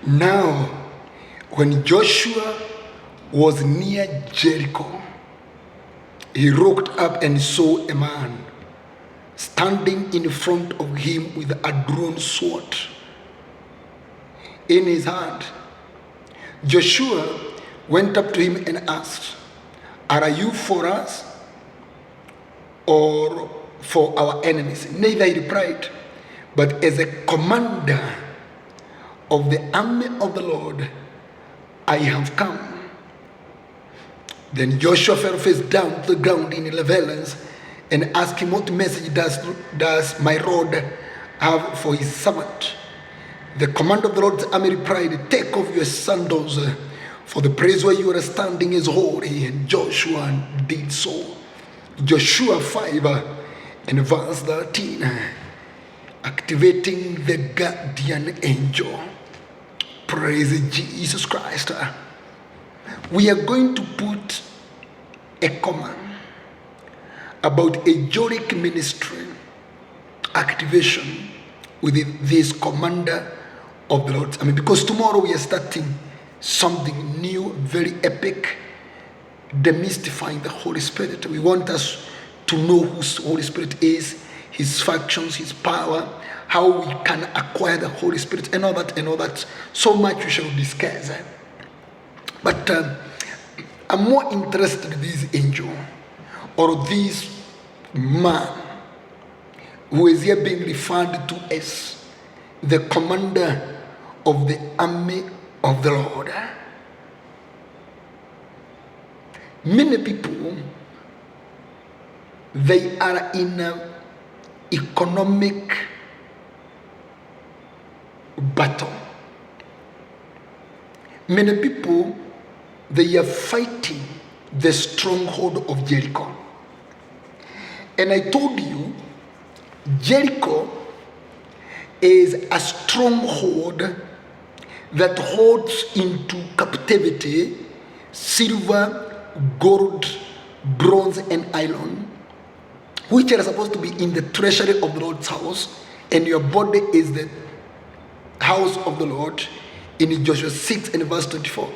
Now, when Joshua was near Jericho, he looked up and saw a man standing in front of him with a drawn sword in his hand. Joshua went up to him and asked, "Are you for us or for our enemies?" Neither, he replied, "but as a commander of the army of the Lord, I have come." Then Joshua fell face down to the ground in reverence and asked him, "What message does my Lord have for his servant?" The commander of the Lord's army replied, "Take off your sandals, for the place where you are standing is holy." And Joshua did so. Joshua 5 and verse 13, activating the guardian angel. Praise Jesus Christ. We are going to put a comma about angelic ministry activation with this commander of the Lord. Because tomorrow we are starting something new, very epic, demystifying the Holy Spirit. We want us to know who the Holy Spirit is, his functions, his power, how we can acquire the Holy Spirit, and all that. So much we shall discuss. But I'm more interested in this angel or this man who is here being referred to as the commander of the army of the Lord. Many people, they are in an economic battle. Many people, they are fighting the stronghold of Jericho. And I told you, Jericho is a stronghold that holds into captivity silver, gold, bronze, and iron, which are supposed to be in the treasury of the Lord's house, and your body is the house of the Lord, in Joshua 6 and verse 24.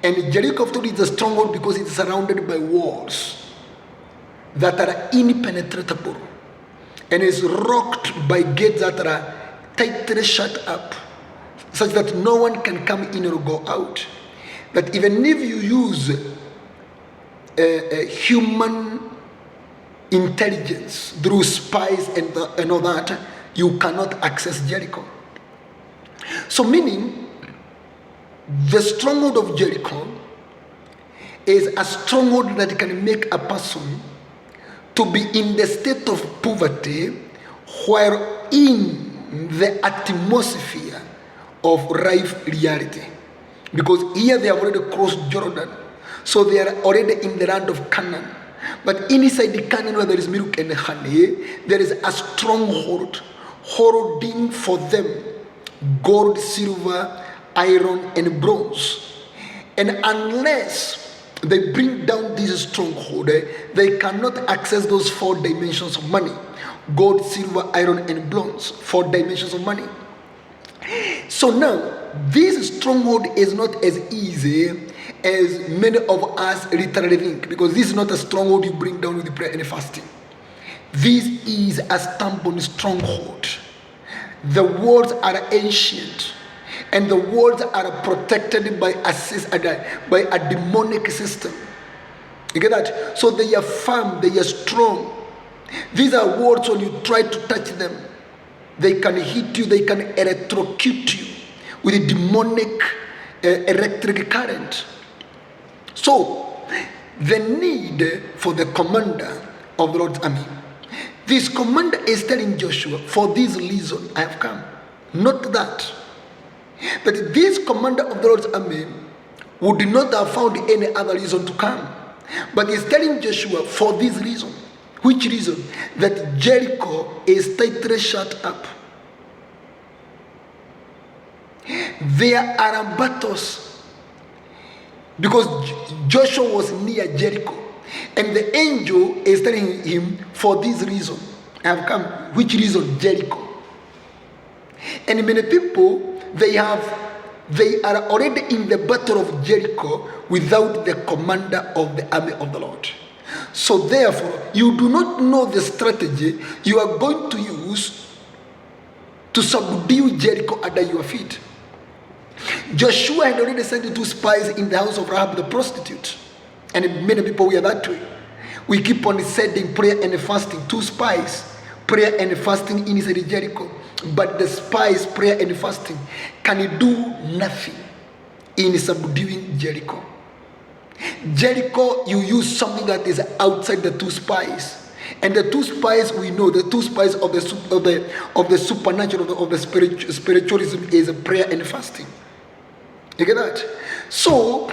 And Jericho, of course, is a stronghold because it's surrounded by walls that are impenetrable, and is rocked by gates that are tightly shut up, such that no one can come in or go out. That even if you use a human intelligence through spies and all that, you cannot access Jericho. So meaning, the stronghold of Jericho is a stronghold that can make a person to be in the state of poverty while in the atmosphere of life reality. Because here they have already crossed Jordan, so they are already in the land of Canaan. But inside the Canaan, where there is milk and honey, there is a stronghold holding for them gold, silver, iron, and bronze. And unless they bring down this stronghold, they cannot access those 4 dimensions of money: gold, silver, iron, and bronze. 4 dimensions of money. So now, this stronghold is not as easy as many of us literally think, because this is not a stronghold you bring down with prayer and fasting. This is a stubborn stronghold. The walls are ancient, and the walls are protected by a demonic system. You get that? So they are firm, they are strong. These are walls, when you try to touch them, they can hit you, they can electrocute you with a demonic electric current. So, the need for the commander of the Lord's army. This commander is telling Joshua, "For this reason I have come." Not that. But this commander of the Lord's army would not have found any other reason to come. But he's telling Joshua, for this reason. Which reason? That Jericho is tightly shut up. There are battles. Because Joshua was near Jericho. And the angel is telling him, for this reason I have come. Which reason? Jericho. And many people, they are already in the battle of Jericho without the commander of the army of the Lord. So therefore, you do not know the strategy you are going to use to subdue Jericho under your feet. Joshua had already sent 2 spies in the house of Rahab the prostitute. And many people were that way. We keep on sending prayer and fasting. 2 spies, prayer and fasting inside Jericho. But the spies, prayer and fasting can do nothing in subduing Jericho. Jericho, you use something that is outside the 2 spies. And the 2 spies, we know, the 2 spies of the supernatural, of the spiritualism is prayer and fasting. You get that? So,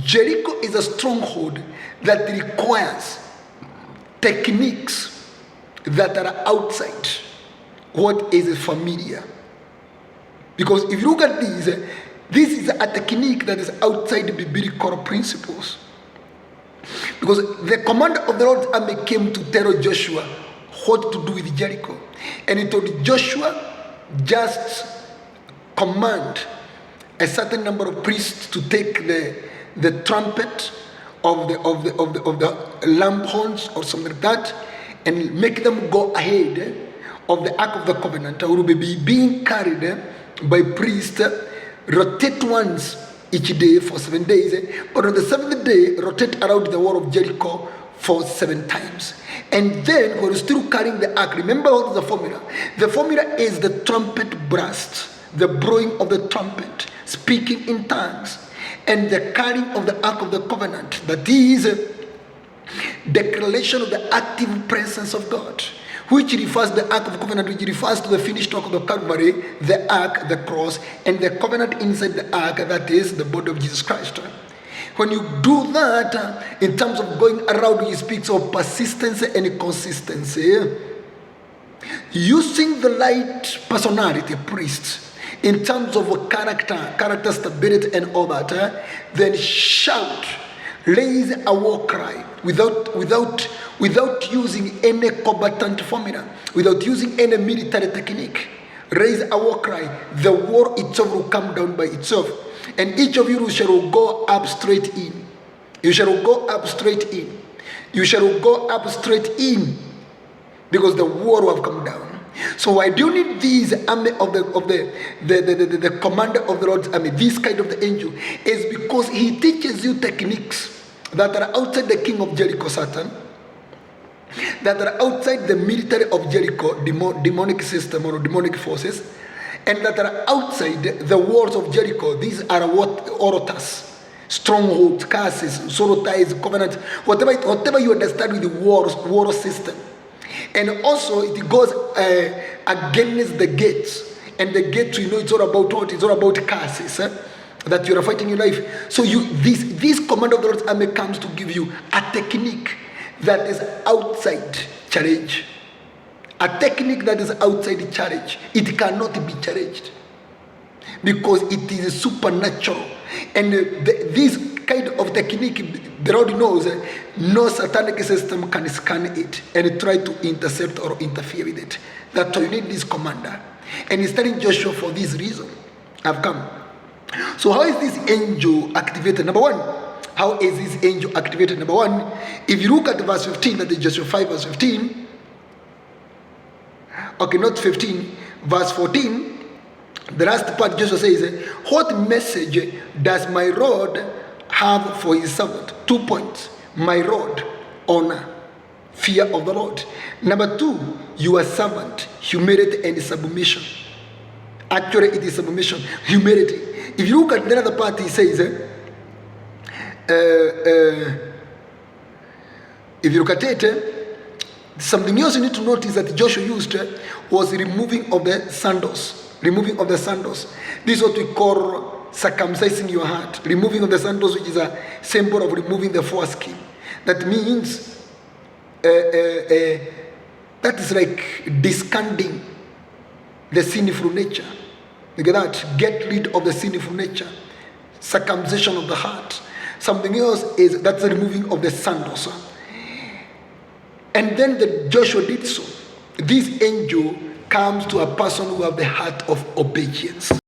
Jericho is a stronghold that requires techniques that are outside what is familiar. Because if you look at this is a technique that is outside the biblical principles. Because the commander of the Lord's army came to tell Joshua what to do with Jericho. And he told Joshua, just command a certain number of priests to take the trumpet of the lamb horns or something like that, and make them go ahead of the Ark of the Covenant, will be being carried by priests, rotate once each day for 7 days, but on the 7th day, rotate around the wall of Jericho for 7 times. And then, when you're still carrying the ark, remember what is the formula? The formula is the trumpet blast, the blowing of the trumpet, speaking in tongues, and the carrying of the Ark of the Covenant. That is declaration of the active presence of God, which refers to the Ark of the Covenant, which refers to the finished work of the Calvary, the Ark, the cross, and the covenant inside the Ark, that is the body of Jesus Christ. When you do that, in terms of going around, he speaks of persistence and consistency. Using the light personality, priests, in terms of character stability and all that, then shout, raise a war cry without using any combatant formula, without using any military technique. Raise a war cry. The war itself will come down by itself. And each of you shall go up straight in. You shall go up straight in. You shall go up straight in, because the war will have come down. So why do you need these army of the commander of the Lord's army, this kind of the angel? Is because he teaches you techniques that are outside the king of Jericho, Satan, that are outside the military of Jericho, demonic system or demonic forces, and that are outside the walls of Jericho. These are what orators, strongholds, curses, sorotais, covenant, whatever you understand with the war system. And also it goes against the gates. And the gates, you know, it's all about what? It's all about curses that you are fighting in life. So this commander of the Lord's army comes to give you a technique that is outside challenge. A technique that is outside the challenge. It cannot be challenged, because it is supernatural. And this kind of technique, the Lord knows no satanic system can scan it and try to intercept or interfere with it. That's why you need this commander. And he's telling Joshua, for this reason I've come. So how is this angel activated? Number one, how is this angel activated? Number one, if you look at verse 15, that is Joshua 5 verse 15. Okay, not 15, verse 14. The last part, Joshua says, what message does my Lord have for his servant? 2 points. My Lord, honor, fear of the Lord. Number 2, your servant, humility and submission. Actually, it is submission, humility. If you look at the other part, he says, if you look at it, something else you need to notice that Joshua used was removing of the sandals. Removing of the sandals. This is what we call circumcising your heart. Removing of the sandals, which is a symbol of removing the foreskin. That means that is like discarding the sinful nature. Look at that. Get rid of the sinful nature. Circumcision of the heart. Something else is that's the removing of the sandals. And then Joshua did so. This angel comes to a person who have the heart of obedience.